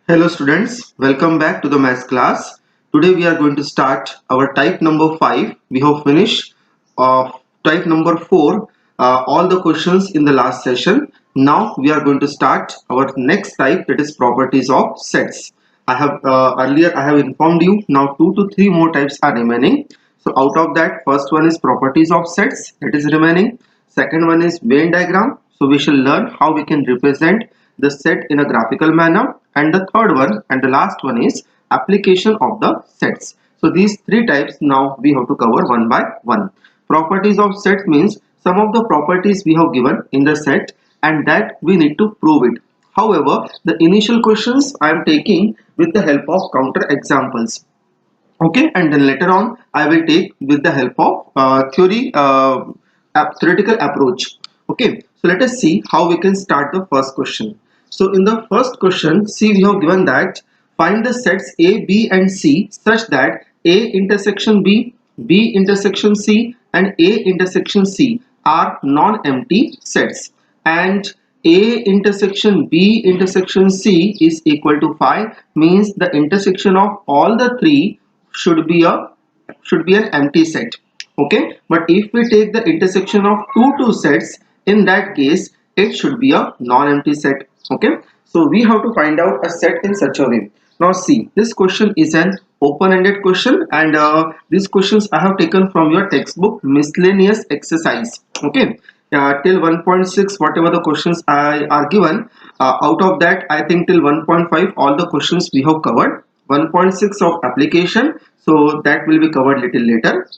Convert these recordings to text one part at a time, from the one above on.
Hello students, welcome back to the maths class. Today we are going to start our type number 5. We have finished type number 4, all the questions in the last session. Now we are going to start our next type, that is properties of sets. I have earlier I have informed you, now 2 to 3 more types are remaining. So out of that, first one is properties of sets, it is remaining. Second one is Venn diagram. So we shall learn how we can represent the set in a graphical manner. And the third one and the last one is application of the sets. So these three types now we have to cover one by one. Properties of set means some of the properties we have given in the set and that we need to prove it. However, the initial questions I am taking with the help of counter examples. Okay, and then later on I will take with the help of theoretical approach. Okay, so let us see how we can start the first question. So in the first question, see, we have given that find the sets A, B and C such that A intersection B, B intersection C and A intersection C are non-empty sets, and A intersection B intersection C is equal to 5 means the intersection of all the three should be an empty set. Okay, but if we take the intersection of two sets, in that case it should be a non-empty set. Okay, so we have to find out a set in such a way. Now see, this question is an open-ended question, and these questions I have taken from your textbook miscellaneous exercise. Okay, till 1.6 whatever the questions are given, out of that I think till 1.5 all the questions we have covered. 1.6 of application, so that will be covered little later.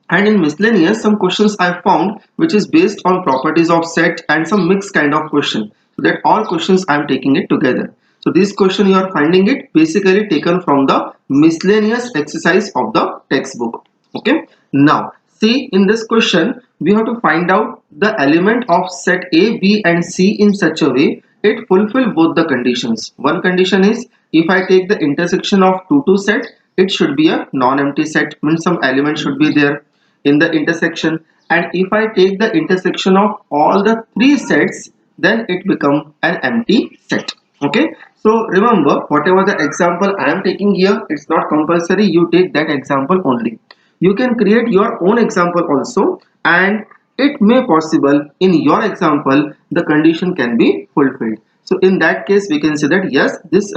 And in miscellaneous, some questions I found which is based on properties of set and some mixed kind of question. So that all questions I am taking it together. So this question you are finding it basically taken from the miscellaneous exercise of the textbook. Okay. Now see, in this question we have to find out the element of set A, B and C in such a way it fulfill both the conditions. One condition is if I take the intersection of two set, it should be a non-empty set, means some element should be there in the intersection, and if I take the intersection of all the three sets, then it become an empty set. Okay, so remember whatever the example I am taking here, it's not compulsory you take that example only. You can create your own example also, and it may possible in your example the condition can be fulfilled. So in that case we can say that yes, this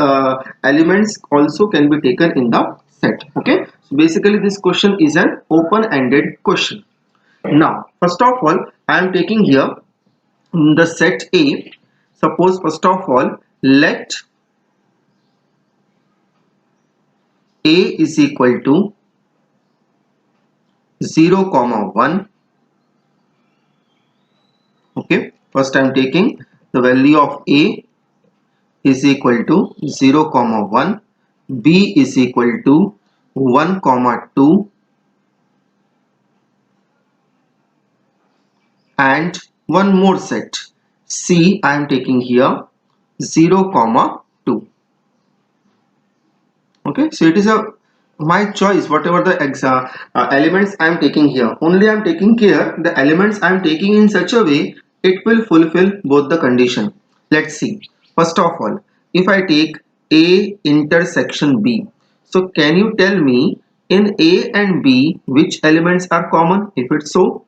elements also can be taken in the set. Okay, so basically this question is an open-ended question. Now first of all I am taking here the set A. Suppose first of all let A is equal to 0 comma 1. Okay, first I am taking the value of A is equal to 0 comma 1, B is equal to 1 comma 2 and one more set C I am taking here 0 comma 2. Okay, so it is a my choice whatever the elements I am taking here. Only I am taking care the elements I am taking in such a way it will fulfill both the condition. Let's see. First of all, if I take A intersection B, so can you tell me in A and B which elements are common? If it's so,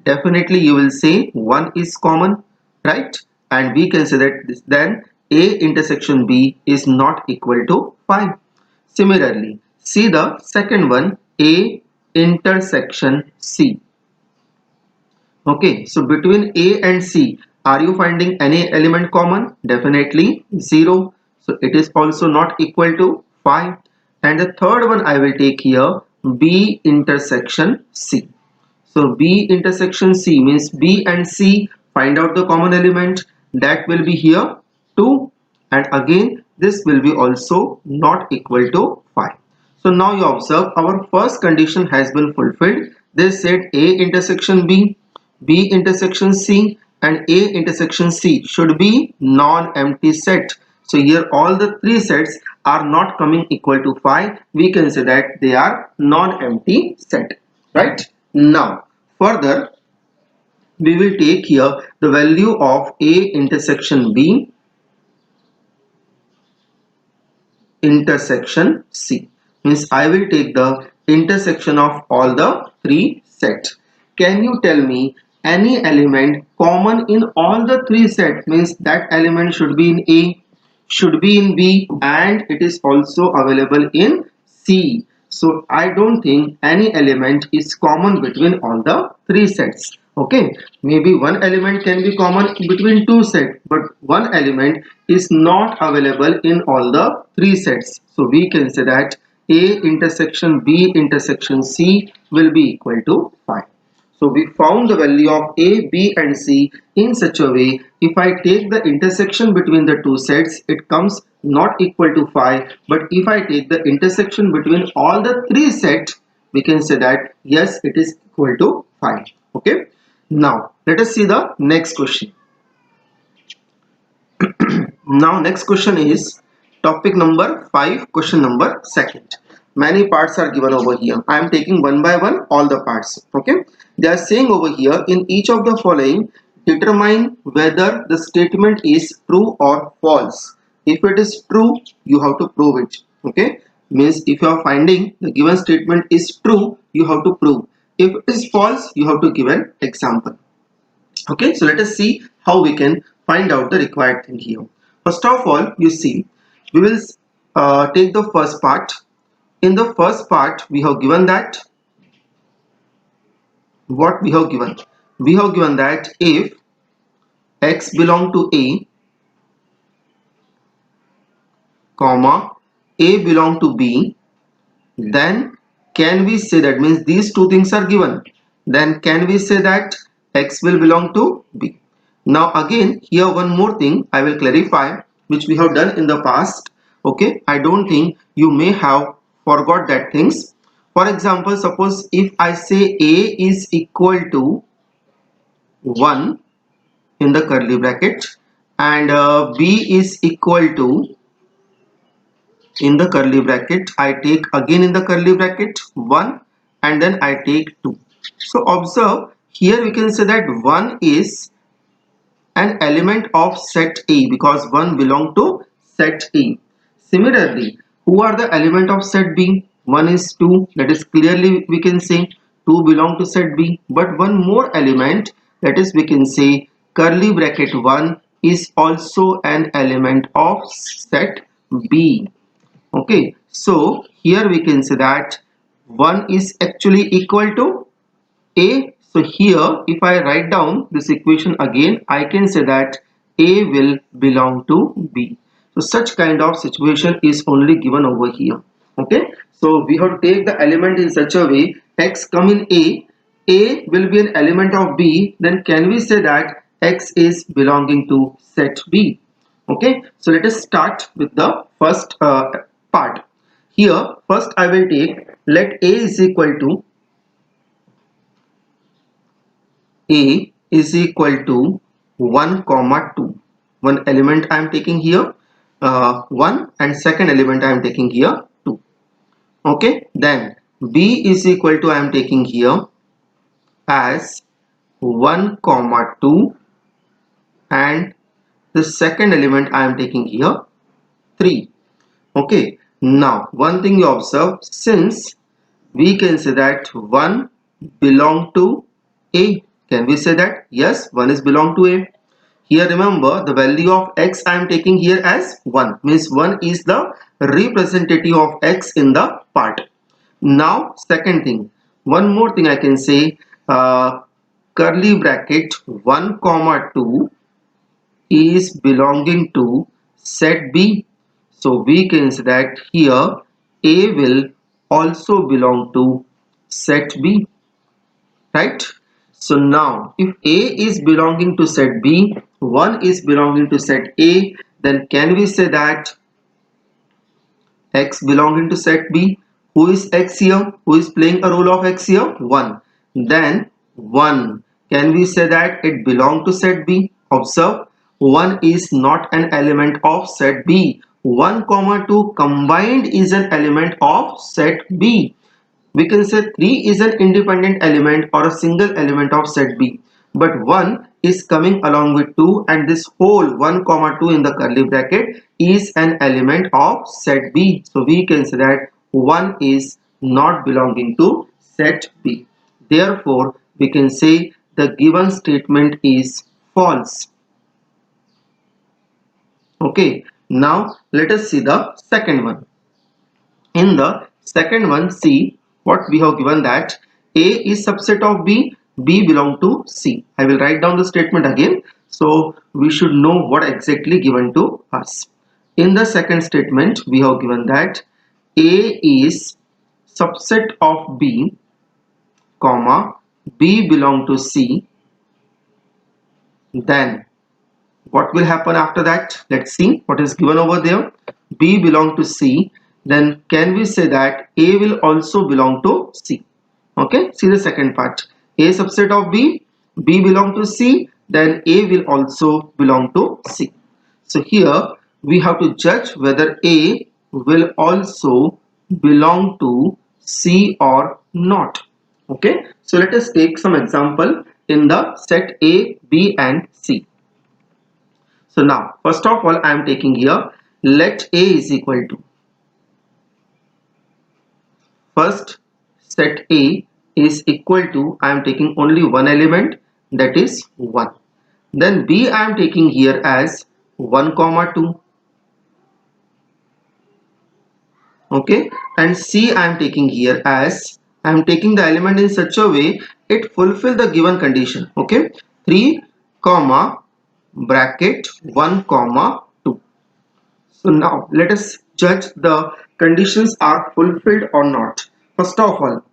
definitely you will say 1 is common, right? And we can say that then A intersection B is not equal to 5. Similarly, see the second one, A intersection C. Okay, so between A and C, are you finding any element common? Definitely 0. So it is also not equal to 5. And the third one I will take here, B intersection C. So B intersection C means B and C, find out the common element, that will be here 2, and again this will be also not equal to 5. So now you observe our first condition has been fulfilled. They said A intersection B, B intersection C and A intersection C should be non-empty set. So here all the three sets are not coming equal to 5. We can say that they are non-empty set, right? Now further we will take here the value of A intersection B intersection C. Means I will take the intersection of all the three sets. Can you tell me any element common in all the three sets? Means that element should be in A, should be in B, and it is also available in C. So I don't think any element is common between all the three sets. Okay, maybe one element can be common between two sets, but one element is not available in all the three sets. So we can say that A intersection B intersection C will be equal to 5. So we found the value of A, B and C in such a way, if I take the intersection between the two sets, it comes not equal to 5. But if I take the intersection between all the three sets, we can say that yes, it is equal to 5. Okay. Now let us see the next question. Now next question is topic number 5, question number 2. Many parts are given over here. I am taking one by one all the parts. Okay. They are saying over here, in each of the following, determine whether the statement is true or false. If it is true, you have to prove it. Okay. Means if you are finding the given statement is true, you have to prove. If it is false, you have to give an example. Okay, so let us see how we can find out the required thing here. First of all, you see, we will take the first part. In the first part, we have given that what we have given. We have given that if x belong to A, comma A belong to B, then can we say that, means these two things are given, then can we say that x will belong to B. Now again here one more thing I will clarify, which we have done in the past. Okay, I don't think you may have forgot that things. For example, suppose if I say A is equal to 1 in the curly bracket and B is equal to, in the curly bracket I take again in the curly bracket 1 and then I take 2. So observe here we can say that 1 is an element of set A because 1 belong to set A. Similarly, who are the element of set B? 1 is 2, that is clearly we can say 2 belong to set B, but one more element, that is we can say curly bracket 1 is also an element of set B. Okay, so here we can say that 1 is actually equal to A. So here if I write down this equation again, I can say that A will belong to B. So such kind of situation is only given over here. Okay, so we have to take the element in such a way, x come in A will be an element of B, then can we say that x is belonging to set B. Okay, so let us start with the first part. Here first I will take, let A is equal to, A is equal to 1 comma 2. One element I am taking here 1 and second element I am taking here 2. Okay, then B is equal to, I am taking here as 1 comma 2 and the second element I am taking here 3. Okay, now one thing you observe, since we can say that 1 belong to A, can we say that yes, 1 is belong to A. Here remember the value of x I am taking here as 1, means 1 is the representative of x in the part. Now second thing, one more thing I can say, curly bracket 1 comma 2 is belonging to set B. So we can say that here A will also belong to set B, right? So now if A is belonging to set B, 1 is belonging to set A, then can we say that x belonging to set B? Who is x here? Who is playing a role of x here? 1. Then 1, can we say that it belongs to set B? Observe, 1 is not an element of set B. 1 comma 2 combined is an element of set B. We can say 3 is an independent element or a single element of set B, but 1 is coming along with 2 and this whole 1 comma 2 in the curly bracket is an element of set B. So we can say that 1 is not belonging to set B. Therefore, we can say the given statement is false. Okay, now let us see the second one. In the second one, see what we have given, that A is subset of B, B belong to C. I will write down the statement again, so we should know what exactly given to us. In the second statement, we have given that A is subset of B, comma, B belong to C. Then what will happen after that? Let's see what is given over there. B belong to C. Then can we say that A will also belong to C? Okay, see the second part. A subset of B, B belong to C, then A will also belong to C. So here we have to judge whether A will also belong to C or not. Okay, so let us take some example in the set A, B and C. So now, first of all, I am taking here, let A is equal to, first set A is equal to, I am taking only one element, that is 1. Then B I am taking here as 1 comma 2. Okay, and C I am taking here as, I am taking the element in such a way it fulfill the given condition. Okay, 3 comma bracket 1 comma 2. So now let us judge the conditions are fulfilled or not. First of all,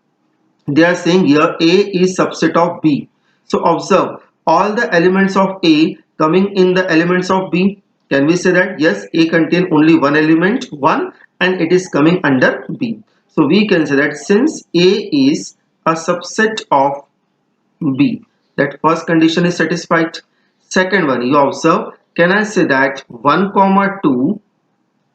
they are saying here A is subset of B. So observe all the elements of A coming in the elements of B. Can we say that yes, A contain only one element 1 and it is coming under B. So we can say that since A is a subset of B, that first condition is satisfied. Second one, you observe, can I say that 1 comma 2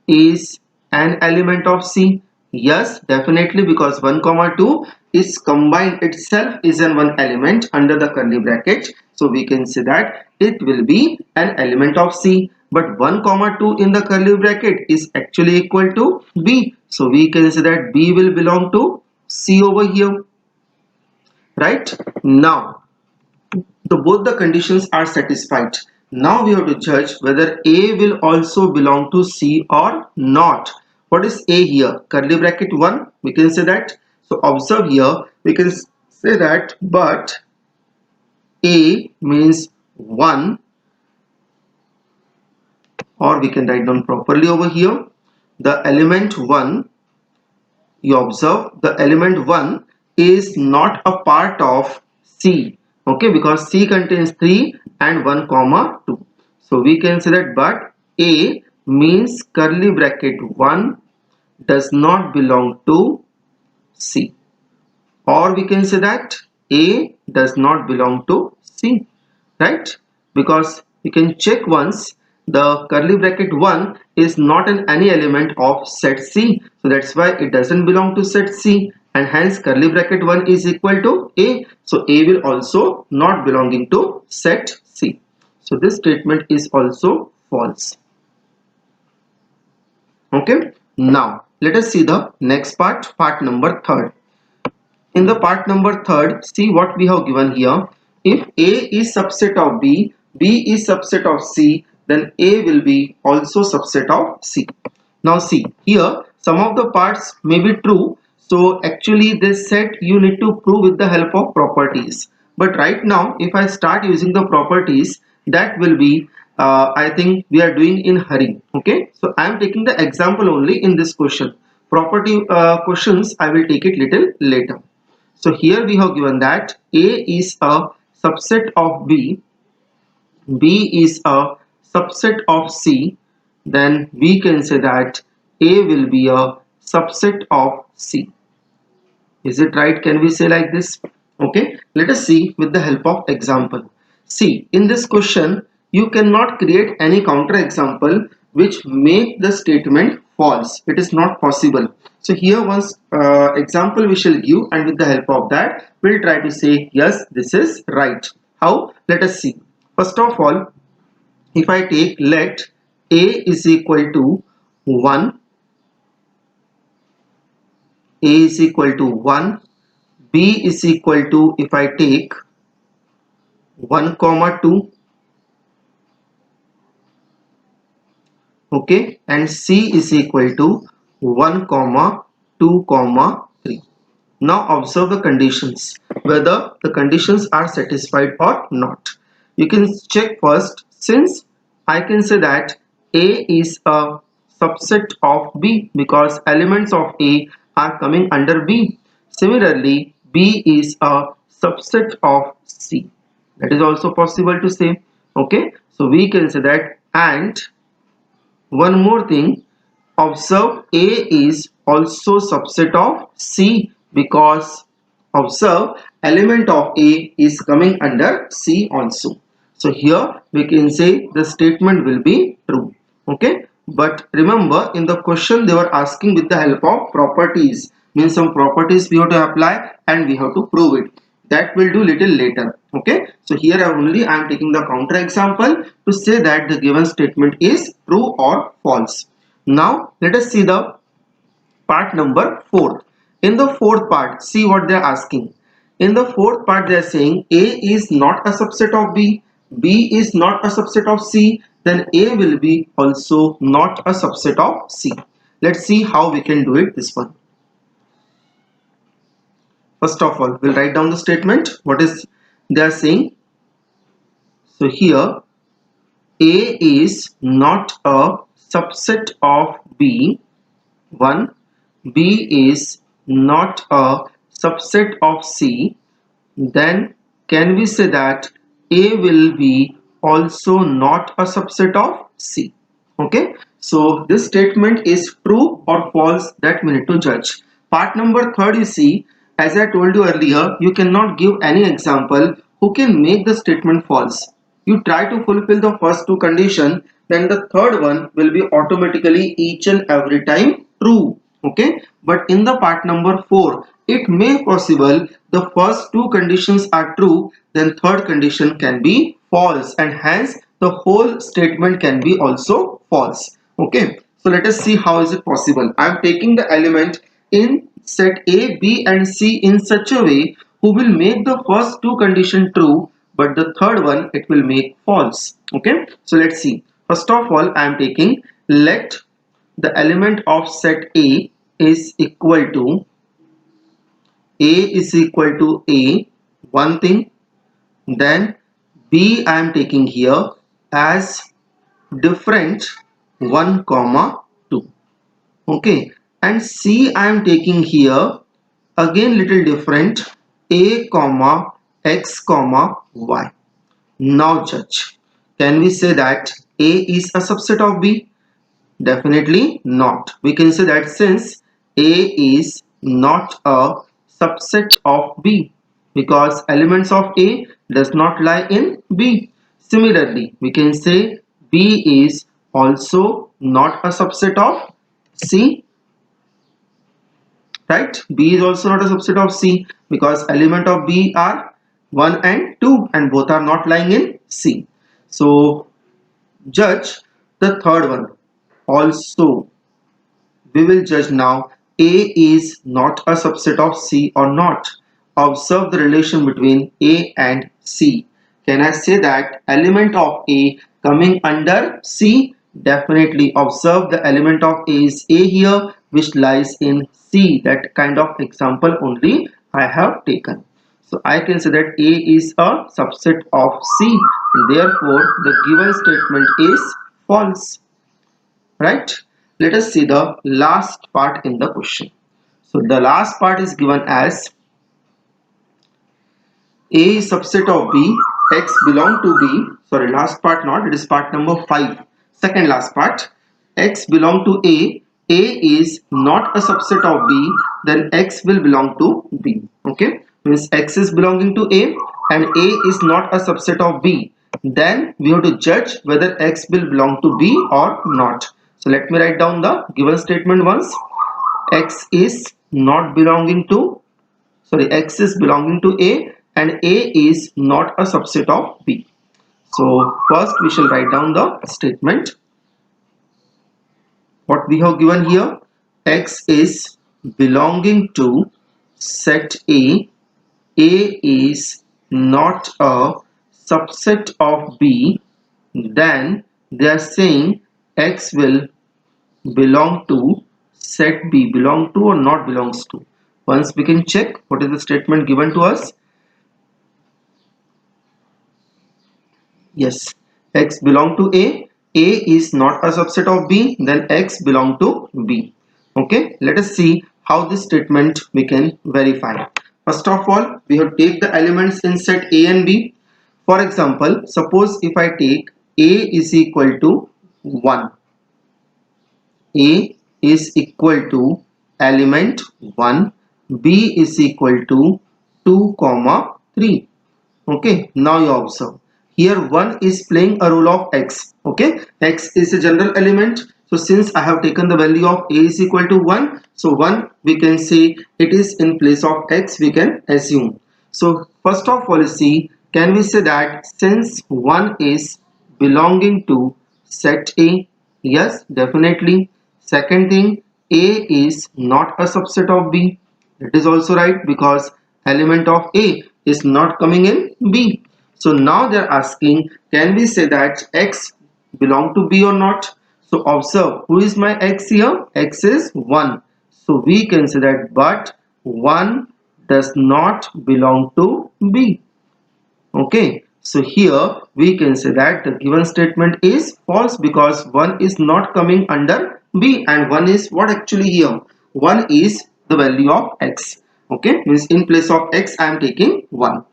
is an element of C? Yes, definitely, because 1 comma 2 is combined itself is an one element under the curly bracket. So we can say that it will be an element of C. But 1 comma 2 in the curly bracket is actually equal to B. So we can say that B will belong to C over here. Right? Now, both the conditions are satisfied. Now we have to judge whether A will also belong to C or not. What is A here? Curly bracket 1. We can say that. So observe here. We can say that but A means 1, or we can write down properly over here. The element 1, you observe the element 1 is not a part of C. Okay, because C contains 3 and 1 comma 2. So we can say that but A means curly bracket 1 does not belong to C, or we can say that A does not belong to C, right? Because you can check once, the curly bracket 1 is not in any element of set C, so that's why it doesn't belong to set C, and hence curly bracket 1 is equal to A, so A will also not belonging to set C. So this statement is also false. Okay, now let us see the next part, part number 3rd. In the part number 3rd, see what we have given here. If A is subset of B, B is subset of C, then A will be also subset of C. Now see, here some of the parts may be true. So actually this set you need to prove with the help of properties. But right now, if I start using the properties, that will be, I think we are doing in hurry. Okay, so I am taking the example only in this question. Property questions, I will take it little later. So here we have given that A is a subset of B, B is a subset of C, then we can say that A will be a subset of C. Is it right? Can we say like this? Okay, let us see with the help of example. See, in this question, you cannot create any counter example which make the statement false. It is not possible. So here once example we shall give, and with the help of that, we'll try to say, yes, this is right. How? Let us see. First of all, if I take let A is equal to 1, A is equal to 1, B is equal to, if I take 1 comma 2, okay, and C is equal to 1 comma 2 comma 3. Now observe the conditions, whether the conditions are satisfied or not. You can check first, since I can say that A is a subset of B because elements of A are coming under B. Similarly, B is a subset of C. That is also possible to say. Okay, so we can say that. And one more thing, observe A is also subset of C because observe element of A is coming under C also. So here we can say the statement will be true. Okay, but remember in the question they were asking with the help of properties, means some properties we have to apply and we have to prove it. That will do little later. Okay, so here only I am taking the counter example to say that the given statement is true or false. Now let us see the part number 4. In the fourth part, see what they are asking. In the fourth part they are saying A is not a subset of B, B is not a subset of C, then A will be also not a subset of C. Let's see how we can do it this one. First of all, we'll write down the statement. What is they are saying? So here A is not a subset of B. 1. B is not a subset of C. Then can we say that A will be also not a subset of C? Okay, so this statement is true or false, that we need to judge. Part number 3, you see, as I told you earlier, you cannot give any example who can make the statement false. You try to fulfill the first two conditions, then the third one will be automatically each and every time true. Okay, but in the part number 4, it may possible the first two conditions are true, then third condition can be false, and hence the whole statement can be also false. Okay, so let us see how is it possible. I am taking the element in set A, B and C in such a way who will make the first two condition true, but the third one it will make false. Okay, so let's see. First of all, I am taking, let the element of set A is equal to A, one thing. Then B I am taking here as different 1 comma 2. Okay, and C I am taking here again little different, A comma X comma Y. Now judge, can we say that A is a subset of B? Definitely not. We can say that since A is not a subset of B because elements of A does not lie in B. Similarly, we can say B is also not a subset of C, right? B is also not a subset of C because element of B are 1 and 2 and both are not lying in C. So judge the third one. Also, we will judge now A is not a subset of C or not. Observe the relation between A and C. Can I say that element of A coming under C? Definitely. Observe the element of A is A here, which lies in C. That kind of example only I have taken. So I can say that A is a subset of C. Therefore, the given statement is false. Right? Let us see the last part in the question. So the last part is given as A is subset of B, X belong to B. Sorry, last part not, it is part number 5. Second last part. X belong to A is not a subset of B, then X will belong to B. Okay, means X is belonging to A and A is not a subset of B. Then we have to judge whether X will belong to B or not. So let me write down the given statement once. X is not belonging to, sorry, X is belonging to A and A is not a subset of B. So first we shall write down the statement. what we have given here, X is belonging to set A is not a subset of B, then they are saying X will belong to set B. Belong to or not belongs to? Once we can check what is the statement given to us. Yes, X belong to A is not a subset of B, then X belong to B. Okay, let us see how this statement we can verify. First of all, we have take the elements in set A and B. For example, suppose if I take A is equal to 1. A is equal to element 1, B is equal to 2, 3. Okay, now you observe. Here 1 is playing a role of X. Okay, X is a general element. So since I have taken the value of A is equal to 1, so 1 we can say it is in place of X, we can assume. So first of all, see, can we say that since 1 is belonging to set A? Yes, definitely. Second thing, A is not a subset of B. It is also right because element of A is not coming in B. So now they are asking, can we say that X belong to B or not? So observe, who is my X here? X is 1. So we can say that, but 1 does not belong to B. Okay, so here we can say that the given statement is false because 1 is not coming under B, and 1 is what actually here? 1 is the value of X. Okay, means in place of X I am taking 1.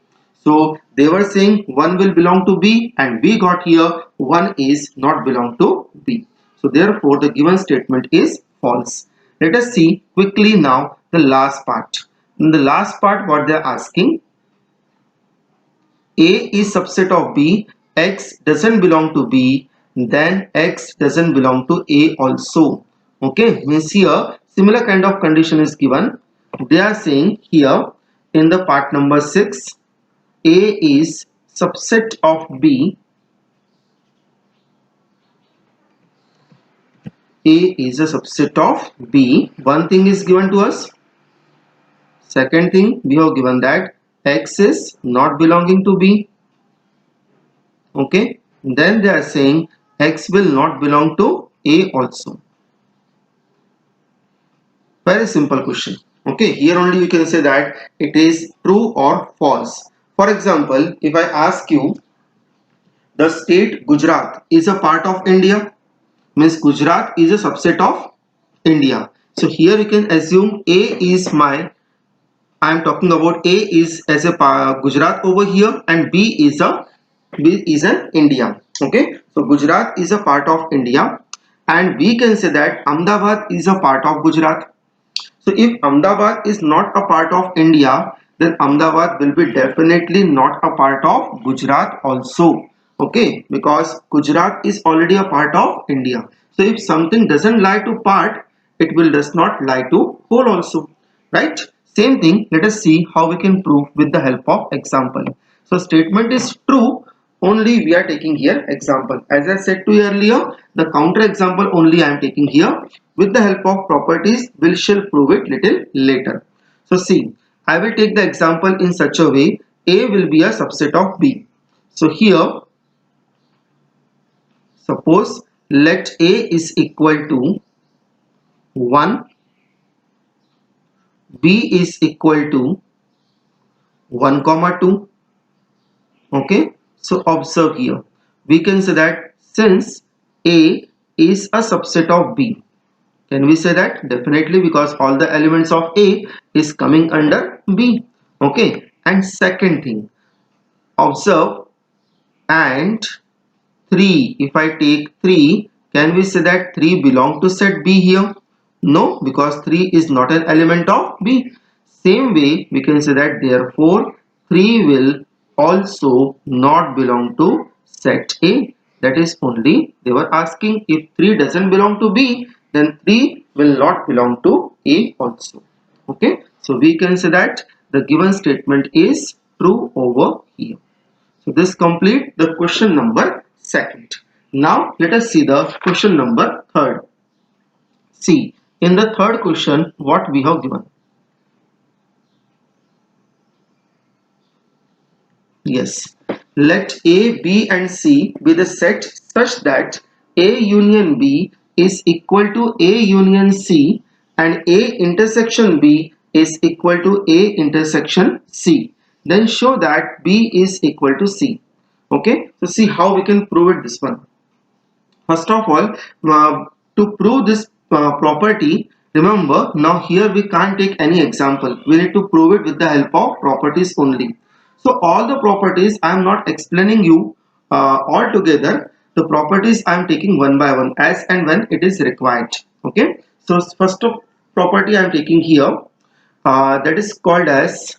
So they were saying 1 will belong to B, and we got here 1 is not belong to B. So therefore the given statement is false. Let us see quickly now the last part. In the last part, what they are asking, A is subset of B, X doesn't belong to B, then X doesn't belong to A also. Okay, means here similar kind of condition is given. They are saying here in the part number 6, A is subset of B, A is a subset of B. One thing is given to us. Second thing, we have given that X is not belonging to B. Okay, then they are saying X will not belong to A also. Very simple question. Okay, here only you can say that it is true or false. For example, if I ask you, the state Gujarat is a part of India, means Gujarat is a subset of India. So here you can assume A is my, I am talking about A is as a Gujarat over here, and B is an India. Okay, so Gujarat is a part of India, and we can say that Ahmedabad is a part of Gujarat. So if Ahmedabad is not a part of India, then Ahmedabad will be definitely not a part of Gujarat also. Okay, because Gujarat is already a part of India. So if something doesn't lie to part, it will does not lie to whole also. Right? Same thing, let us see how we can prove with the help of example. So statement is true, only we are taking here example. As I said to you earlier, the counter example only I am taking here. With the help of properties, we shall prove it little later. So see, I will take the example in such a way, A will be a subset of B. So here, suppose let A is equal to 1, B is equal to 1, 2. Okay, so observe here, we can say that since A is a subset of B, can we say that? Definitely, because all the elements of A is coming under B. Okay, and second thing, observe, and 3, if I take 3, can we say that 3 belong to set B here? No, because 3 is not an element of B. Same way, we can say that therefore 3 will also not belong to set A. That is only they were asking, if 3 doesn't belong to B, then 3 will not belong to A also. Okay, so we can say that the given statement is true over here. So this complete the question number second. Now let us see the question number third. see in the third question what we have given. Yes, let A, B and C be the set such that A union B is equal to A union C and A intersection B is equal to A intersection C. Then show that B is equal to C. Okay, so see how we can prove it this one. First of all, to prove this property, remember now here we can't take any example. We need to prove it with the help of properties only. So all the properties I am not explaining you all together. The properties I am taking one by one as and when it is required. Okay. So first of property I am taking here, that is called as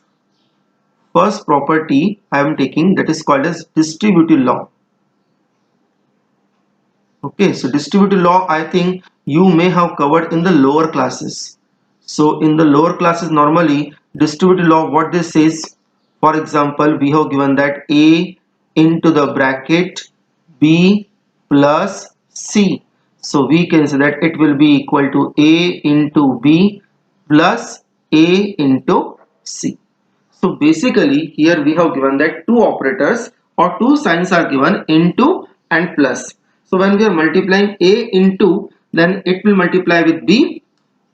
first property I am taking, that is called as distributive law. Okay, so distributive law I think you may have covered in the lower classes. So in the lower classes normally distributive law what this says, for example we have given that A into the bracket B plus C. So we can say that it will be equal to A into B plus A into C. So basically here we have given that two operators or two signs are given, into and plus. So when we are multiplying A into, then it will multiply with B,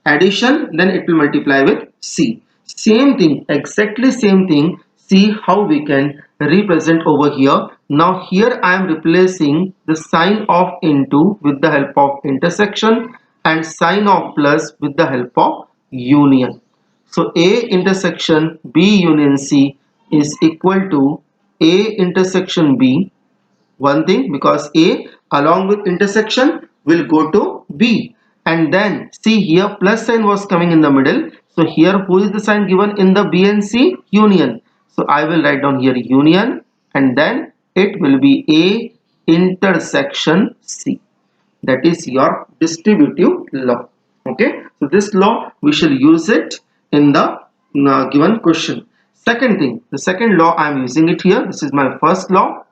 addition, then it will multiply with C. Same thing, exactly same thing. See how we can represent over here. Now here I am replacing the sign of into with the help of intersection and sign of plus with the help of union. So A intersection B union C is equal to A intersection B. One thing, because A along with intersection will go to B, and then see here plus sign was coming in the middle. So here who is the sign given in the B and C? Union. So I will write down here union and then it will be A intersection C. That is your distributive law. Okay, so this law we shall use it in the given question. Second thing, the second law I am using it here. This is my first law,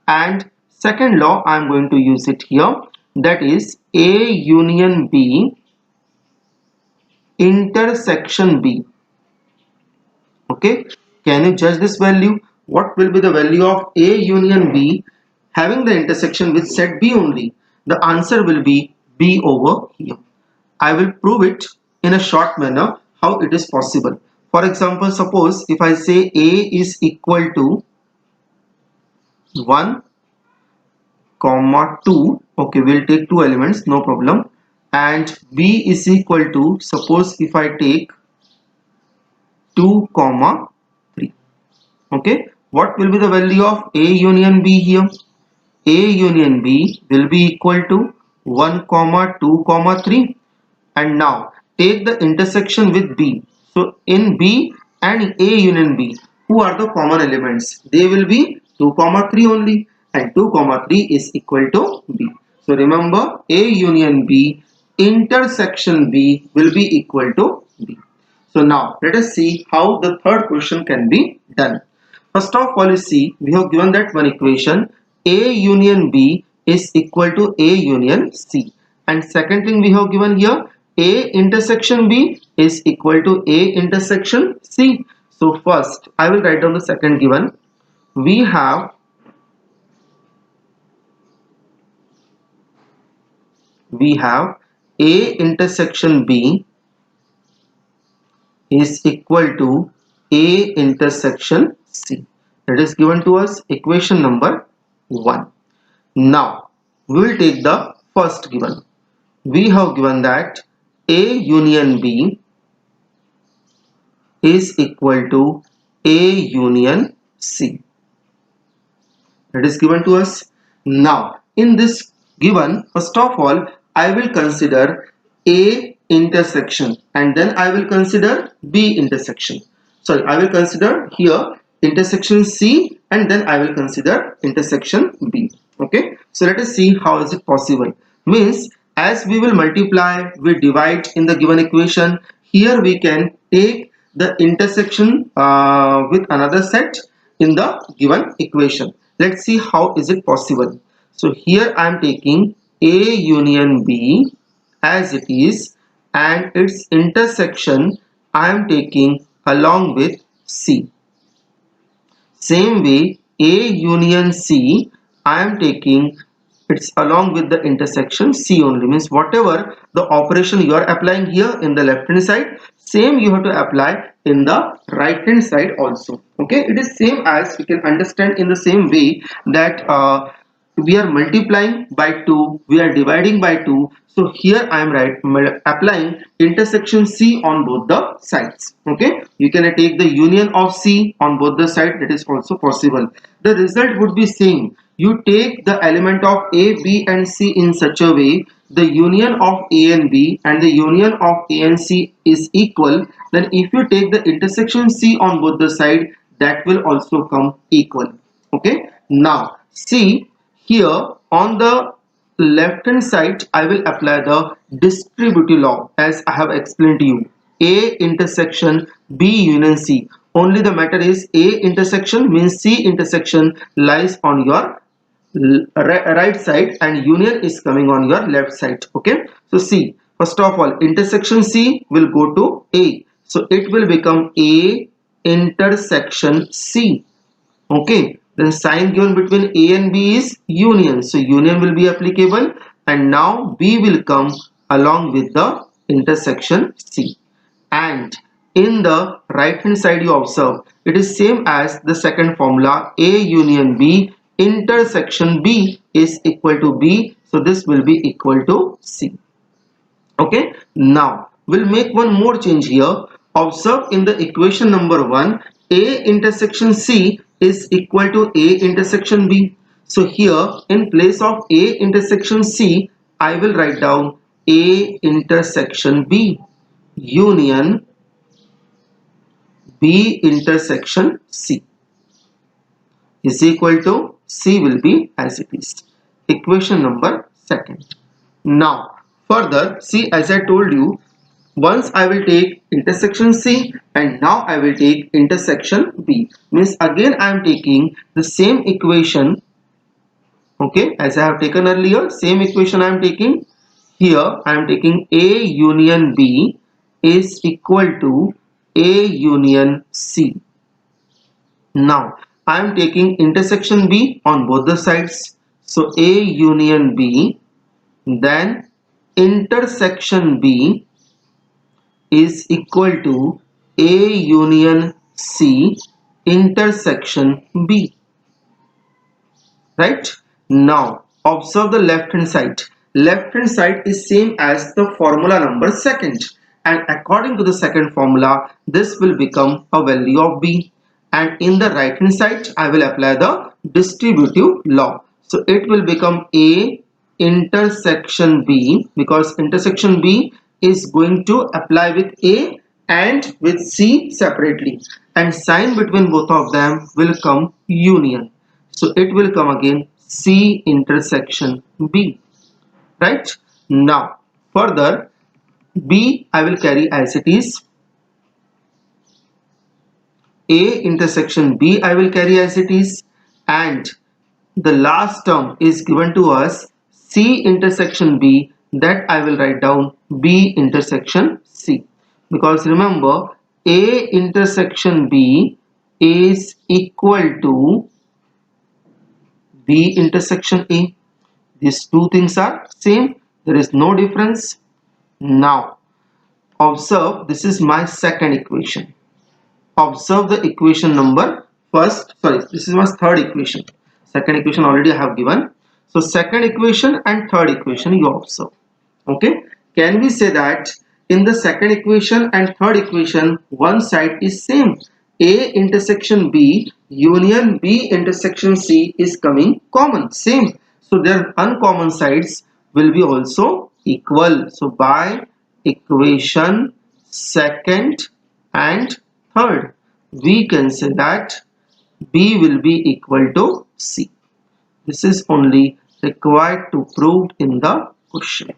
and second law I am going to use it here, that is A union B intersection B. Okay, can you judge this value? What will be the value of A union B having the intersection with set B only? The answer will be B over here. I will prove it in a short manner how it is possible. For example, suppose if I say A is equal to 1 comma 2, okay, we'll take two elements, no problem, and B is equal to, suppose if I take 2 comma 3. Okay, what will be the value of A union B here? A union B will be equal to 1 comma 2 comma 3, and now take the intersection with B. So in B and A union B, who are the common elements? They will be 2 comma 3 only, and 2 comma 3 is equal to B. So remember, A union B intersection B will be equal to B. So now let us see how the third question can be done. First of all, you see we have given that one equation, A union B is equal to A union C, and second thing we have given here, A intersection B is equal to A intersection C. So first I will write down the second given. We have A intersection B is equal to A intersection C. That is given to us equation number 1. Now we will take the first given. We have given that A union B is equal to A union C. That is given to us. Now in this given, first of all I will consider A intersection and then I will consider B intersection. Sorry, I will consider here intersection C and then I will consider intersection B. Okay, so let us see how is it possible. Means as we will multiply, we divide in the given equation. Here we can take the intersection with another set in the given equation. Let's see how is it possible. So here I am taking A union B as it is, and its intersection I am taking along with C. Same way, A union C, I am taking it's along with the intersection C only. Means whatever the operation you are applying here in the left hand side, same you have to apply in the right hand side also. Okay, it is same as we can understand in the same way that we are multiplying by 2, we are dividing by 2. So here I am applying intersection C on both the sides. Okay, you can take the union of C on both the sides, that is also possible. The result would be same. You take the element of A, B and C in such a way the union of A and B and the union of A and C is equal, then if you take the intersection C on both the side, that will also come equal. Okay, now see here on the left hand side I will apply the distributive law as I have explained to you. A intersection B union C. Only the matter is A intersection means C intersection lies on your right side and union is coming on your left side. Okay, so see, first of all intersection C will go to A, so it will become A intersection C. Okay, then sign given between A and B is union, so union will be applicable and now B will come along with the intersection C. And in the right hand side you observe it is same as the second formula, A union B intersection B is equal to B, so this will be equal to C. Okay, now we'll make one more change here. Observe in the equation number 1, A intersection C is equal to A intersection B. So here in place of A intersection C I will write down A intersection B union B intersection C is equal to C will be as it is. Equation number 2. Now further, see, as I told you, once I will take intersection C and now I will take intersection B. Means again I am taking the same equation, okay, as I have taken earlier, same equation I am taking. Here I am taking A union B is equal to A union C. Now I am taking intersection B on both the sides. So A union B, then intersection B is equal to A union C intersection B. Right? Now observe the left hand side. Left hand side is same as the formula number 2, and according to the second formula this will become a value of B, and in the right hand side I will apply the distributive law. So it will become A intersection B, because intersection B is going to apply with A and with C separately, and sign between both of them will come union. So it will come again C intersection B. Right? Now further B I will carry as it is. A intersection B I will carry as it is, and the last term is given to us C intersection B, that I will write down B intersection C, because remember A intersection B is equal to B intersection A. These two things are same, there is no difference. Now observe, this is my second equation. Observe the equation number first, sorry, this is my third equation. Second equation already I have given. So second equation and third equation you observe. Okay, can we say that in the second equation and third equation one side is same? A intersection B union B intersection C is coming common, same. So their uncommon sides will be also equal. So by equation second and third we can say that B will be equal to C. This is only required to prove in the question.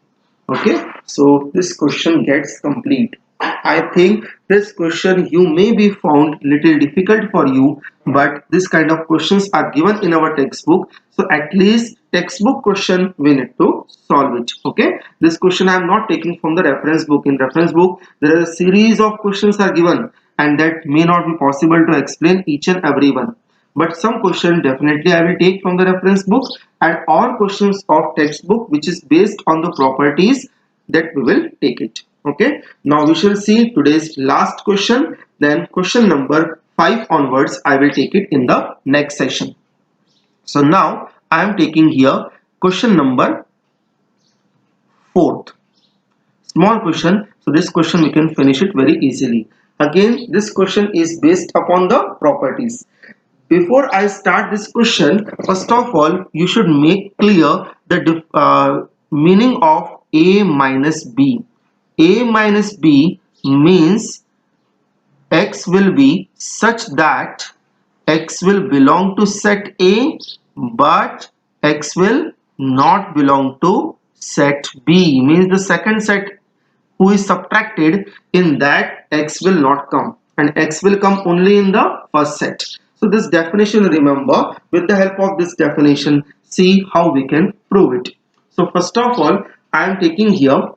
Okay, so this question gets complete. I think this question you may be found little difficult for you, but this kind of questions are given in our textbook. So at least textbook question we need to solve it. Okay. This question I am not taking from the reference book. In reference book, there are a series of questions are given and that may not be possible to explain each and every one. But some question definitely I will take from the reference book, and all questions of textbook which is based on the properties, that we will take it. Okay, now we shall see today's last question, then question number 5 onwards I will take it in the next session. So now I am taking here question number 4th, small question. So this question we can finish it very easily. Again, this question is based upon the properties. Before I start this question, first of all, you should make clear the meaning of A minus B. A minus B means X will be such that X will belong to set A, but X will not belong to set B. Means the second set who is subtracted, in that X will not come and X will come only in the first set. So this definition, remember, with the help of this definition, see how we can prove it. So first of all, I am taking here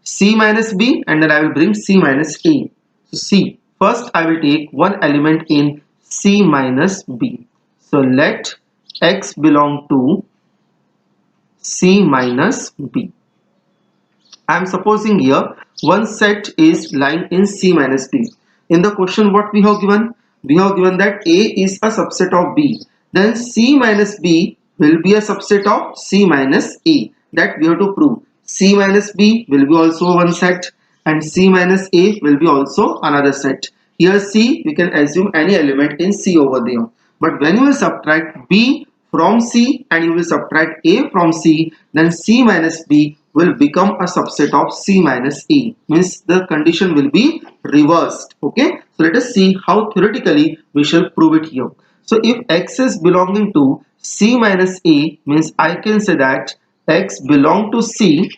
C minus B and then I will bring C minus A. So C, first I will take one element in C minus B. So let X belong to C minus B. I am supposing here one set is lying in C minus B. In the question what we have given? We have given that A is a subset of B. Then C minus B will be a subset of C minus A. That we have to prove. C minus B will be also one set and C minus A will be also another set. Here C, we can assume any element in C over there. But when you will subtract B from C and you will subtract A from C, then C minus B will become a subset of C minus A. Means the condition will be reversed. Okay. So let us see how theoretically we shall prove it here. So if X is belonging to C minus A, means I can say that X belong to C,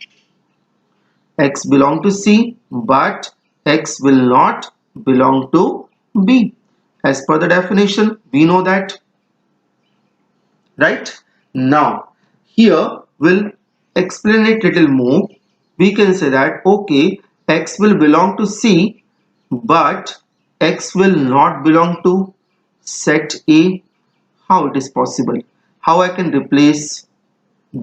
but X will not belong to B. As per the definition, we know that, right? Now here we'll explain it little more. We can say that okay, X will belong to C, but X will not belong to set A. How it is possible? How I can replace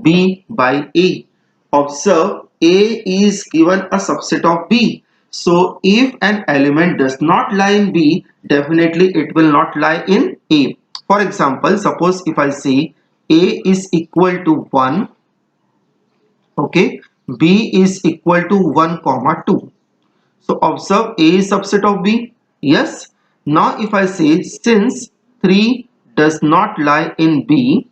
B by A? Observe, A is given a subset of B. So if an element does not lie in B, definitely it will not lie in A. For example, suppose if I say A is equal to 1, okay, B is equal to 1 comma 2. So observe, A is subset of B. Yes. Now if I say since 3 does not lie in B,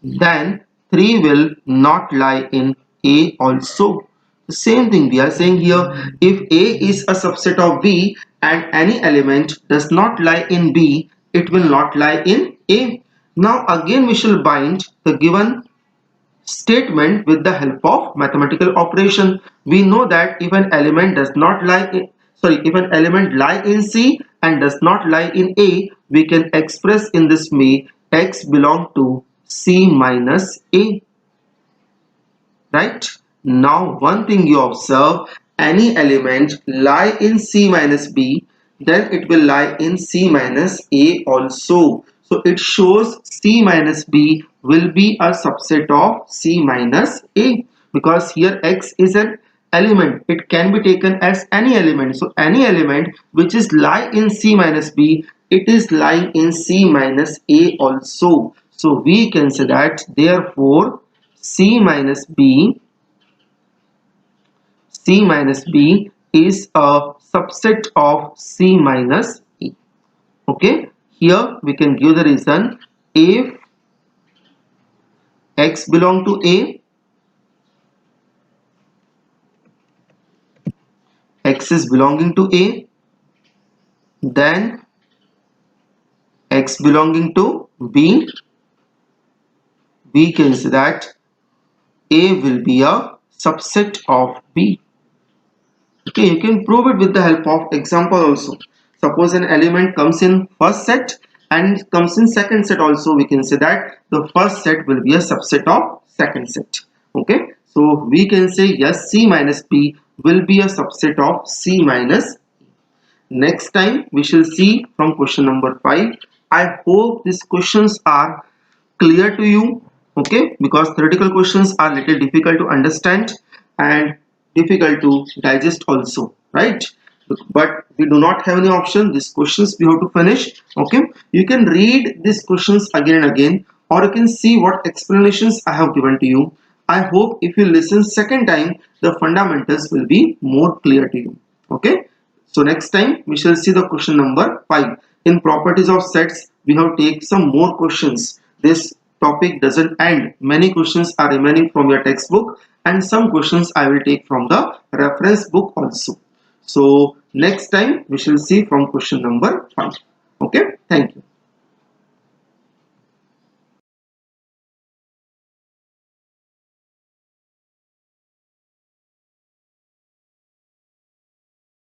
then 3 will not lie in A also. The same thing we are saying here. If A is a subset of B and any element does not lie in B, it will not lie in A. Now again we shall bind the given statement with the help of mathematical operation. We know that if an element does not lie in, if an element lie in C and does not lie in A, we can express in this way X belong to C minus A. Right? Now one thing you observe, any element lie in C minus B, then it will lie in C minus A also. So it shows C minus B will be a subset of C minus A, because here X is an element. It can be taken as any element. So any element which is lie in C minus B, it is lying in C minus A also. So we can say that therefore C minus B is a subset of C minus E. Okay, here we can give the reason. If X belong to A, X is belonging to A, then X belonging to B, we can say that A will be a subset of B. Okay, you can prove it with the help of example also. Suppose an element comes in first set and comes in second set also, we can say that the first set will be a subset of second set. Okay, so we can say yes, C minus P will be a subset of C minus. Next time we shall see from question number 5. I hope these questions are clear to you, okay, because theoretical questions are little difficult to understand and difficult to digest also, right? But we do not have any option. These questions we have to finish. Okay, you can read these questions again and again, or you can see what explanations I have given to you. I hope if you listen second time, the fundamentals will be more clear to you. Okay, so next time we shall see the question number 5. In properties of sets, we have take some more questions. This topic doesn't end. Many questions are remaining from your textbook and some questions I will take from the reference book also. So next time we shall see from question number 5. Okay, thank you.